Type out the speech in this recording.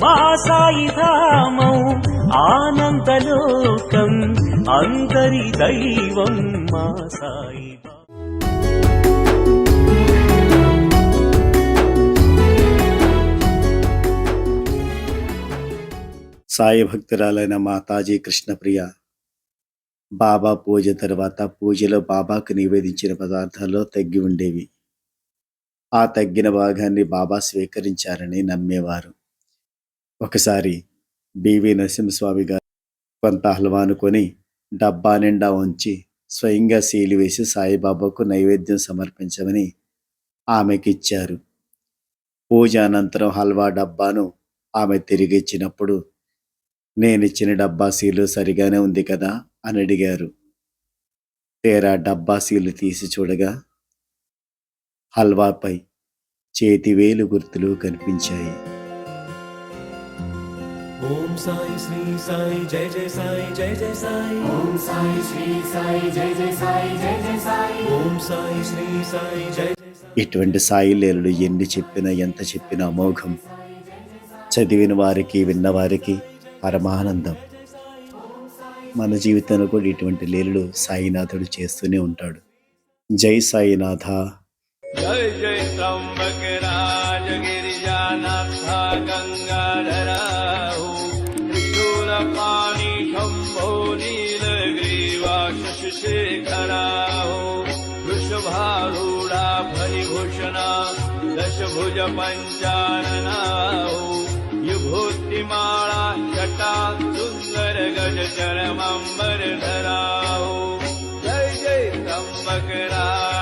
మా సాయి ధామం ఆనందలోకం అందరి దైవం మా సాయి. సాయి భక్తురాలైన మాతాజీ కృష్ణప్రియ బాబా పూజ తర్వాత పూజలో బాబాకు నివేదించిన పదార్థాల్లో తగ్గి ఉండేవి. ఆ తగ్గిన భాగాన్ని బాబా స్వీకరించారని నమ్మేవారు. ఒకసారి బివి నరసింహస్వామి గారు కొంత హల్వాను కొని డబ్బా నిండా ఉంచి స్వయంగా సీలు వేసి సాయిబాబాకు నైవేద్యం సమర్పించమని ఆమెకిచ్చారు. పూజ అనంతరం హల్వా డబ్బాను ఆమె తిరిగిచ్చినప్పుడు, నేనిచ్చిన డబ్బా సీలు సరిగానే ఉంది కదా అని అడిగారు. తీరా డబ్బా సీలు తీసి చూడగా హల్వాపై చేతివేలు గుర్తులు కనిపించాయి. ఓం సాయి శ్రీ సాయి జయ జయ సాయి జయ జయ సాయి. ఓం సాయి శ్రీ సాయి జయ జయ సాయి జయ జయ సాయి. ఓం సాయి శ్రీ సాయి జయ జయ సాయి. ఇటువంటి సాయి లీలలు ఎన్ని చెప్పినా ఎంత చెప్పినా అమోఘం. చదివిన వారికి విన్నవారికి పరమానందం. మన జీవితంలో కూడా ఇటువంటి లీలలు సాయినాథుడు చేస్తూనే ఉంటాడు. జై సాయినాథ. జై జై త్రంబక రాజ గిరిజానాథ గంగాధరా త్రిశూలపాణి శంభో నీలగ్రీవా శశిశేఖరా వృషభారూఢా ఫణిభూషణా దశభుజ పంచాననా విభూతిమాళా జటా సుందర గజ చరమంబరధరా. జై జై త్రంబక రాజ